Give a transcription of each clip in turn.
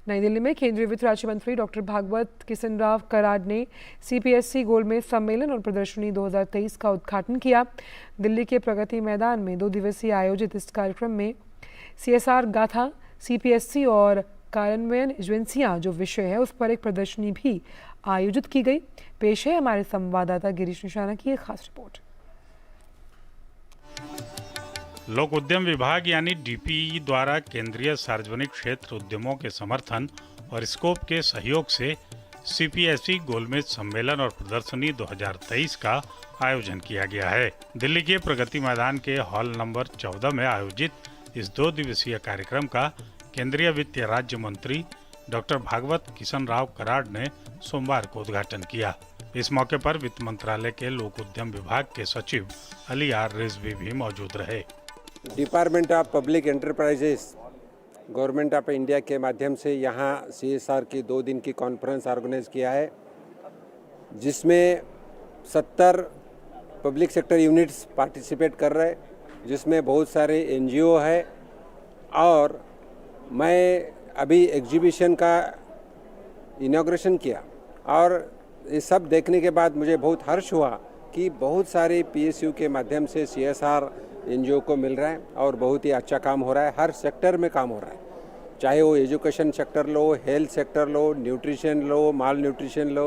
नई दिल्ली में केंद्रीय वित्त राज्य मंत्री डॉक्टर भागवत किशनराव कराड ने सीपीएसई गोलमेज सम्मेलन और प्रदर्शनी 2023 का उद्घाटन किया। दिल्ली के प्रगति मैदान में 2 दिवसीय आयोजित इस कार्यक्रम में सीएसआर गाथा, सीपीएसई और कार्यान्वयन एजेंसियां जो विषय है उस पर एक प्रदर्शनी भी आयोजित की गई। पेश है हमारे संवाददाता गिरीश निशाना की एक खास रिपोर्ट। लोक उद्यम विभाग यानी डीपीई द्वारा केंद्रीय सार्वजनिक क्षेत्र उद्यमों के समर्थन और स्कोप के सहयोग से सीपीएसई गोलमेज सम्मेलन और प्रदर्शनी 2023 का आयोजन किया गया है। दिल्ली के प्रगति मैदान के हॉल नंबर 14 में आयोजित इस 2 दिवसीय कार्यक्रम का केंद्रीय वित्त राज्य मंत्री डॉक्टर भागवत किशनराव कराड ने सोमवार को उद्घाटन किया। इस मौके पर वित्त मंत्रालय के लोक उद्यम विभाग के सचिव अली आर रिजवी भी मौजूद रहे। Department of public enterprises government of India के माध्यम से यहाँ सीएसआर की 2 दिन की कॉन्फ्रेंस ऑर्गेनाइज किया है, जिसमें 70 पब्लिक सेक्टर यूनिट्स पार्टिसिपेट कर रहे, जिसमें बहुत सारे एनजीओ है। और मैं अभी एग्जीबिशन का इनॉग्रेशन किया और ये सब देखने के बाद मुझे बहुत हर्ष हुआ कि बहुत सारे पीएसयू के माध्यम से सीएसआर एनजीओ को मिल रहा है और बहुत ही अच्छा काम हो रहा है। हर सेक्टर में काम हो रहा है, चाहे वो एजुकेशन सेक्टर लो, हेल्थ सेक्टर लो, न्यूट्रिशन लो, माल न्यूट्रिशन लो,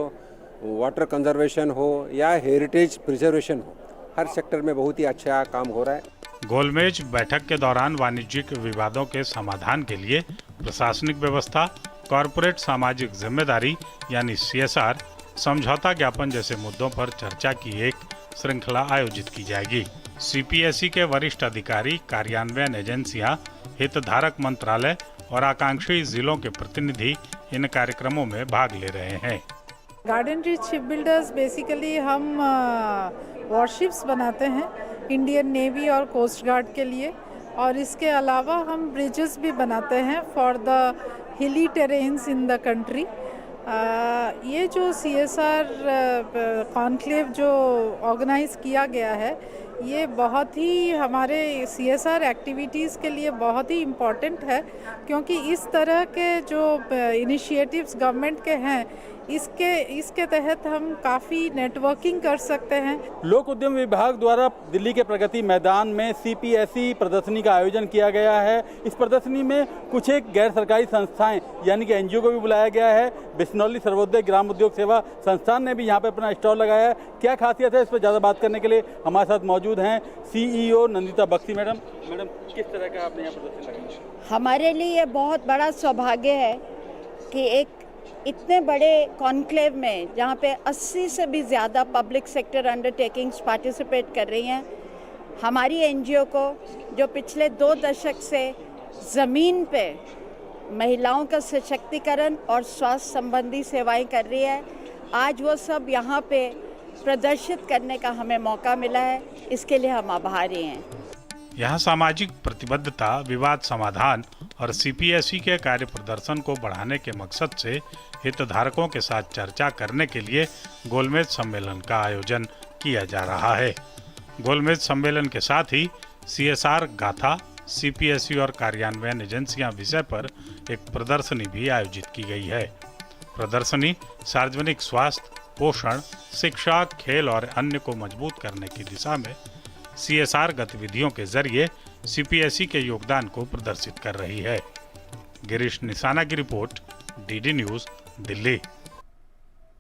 वाटर कंजर्वेशन हो या हेरिटेज प्रिजर्वेशन हो, हर सेक्टर में बहुत ही अच्छा काम हो रहा है। गोलमेज बैठक के दौरान वाणिज्यिक विवादों के समाधान के लिए प्रशासनिक व्यवस्था, कॉरपोरेट सामाजिक जिम्मेदारी यानी सीएसआर, समझौता ज्ञापन जैसे मुद्दों पर चर्चा की एक श्रृंखला आयोजित की जाएगी। सीपीएसई के वरिष्ठ अधिकारी, कार्यान्वयन एजेंसियां, हितधारक मंत्रालय और आकांक्षी जिलों के प्रतिनिधि इन कार्यक्रमों में भाग ले रहे हैं। Garden rich ship builders basically हम वॉरशिप्स बनाते हैं इंडियन नेवी और कोस्ट गार्ड के लिए, और इसके अलावा हम ब्रिजेस भी बनाते हैं for the hilly terrains in the country. ये जो सीएसआर कॉन्क्लेव जो ऑर्गेनाइज किया गया है, ये बहुत ही हमारे सीएसआर एक्टिविटीज़ के लिए बहुत ही इम्पॉर्टेंट है, क्योंकि इस तरह के जो इनिशिएटिव्स गवर्नमेंट के हैं इसके तहत हम काफ़ी नेटवर्किंग कर सकते हैं। लोक उद्यम विभाग द्वारा दिल्ली के प्रगति मैदान में सीपीएसई प्रदर्शनी का आयोजन किया गया है। इस प्रदर्शनी में कुछ एक गैर सरकारी संस्थाएं यानी कि एनजीओ को भी बुलाया गया है। बिश्नौली सर्वोदय ग्राम उद्योग सेवा संस्थान ने भी यहाँ पे अपना स्टॉल लगाया है। क्या खासियत है, इस पर ज़्यादा बात करने के लिए हमारे साथ मौजूद हैं सीईओ नंदिता बख्शी मैडम। किस तरह का आपने यहाँ प्रदर्शनी लगाया? हमारे लिए ये बहुत बड़ा सौभाग्य है कि एक इतने बड़े कॉन्क्लेव में जहाँ पे 80 से भी ज़्यादा पब्लिक सेक्टर अंडरटेकिंग्स पार्टिसिपेट कर रही हैं, हमारी एनजीओ को जो पिछले 2 दशक से ज़मीन पे महिलाओं का सशक्तिकरण और स्वास्थ्य संबंधी सेवाएं कर रही है, आज वो सब यहाँ पे प्रदर्शित करने का हमें मौका मिला है। इसके लिए हम आभारी हैं। यहाँ सामाजिक प्रतिबद्धता, विवाद समाधान और सीपीएसई के कार्य प्रदर्शन को बढ़ाने के मकसद से हितधारकों के साथ चर्चा करने के लिए गोलमेज सम्मेलन का आयोजन किया जा रहा है। गोलमेज सम्मेलन के साथ ही सीएसआर गाथा, सीपीएसई और कार्यान्वयन एजेंसियां विषय पर एक प्रदर्शनी भी आयोजित की गई है। प्रदर्शनी सार्वजनिक स्वास्थ्य, पोषण, शिक्षा, खेल और अन्य को मजबूत करने की दिशा में सीएसआर गतिविधियों के जरिए सीपीएसई के योगदान को प्रदर्शित कर रही है। गिरीश निशाना की रिपोर्ट, डीडी न्यूज़, दिल्ली।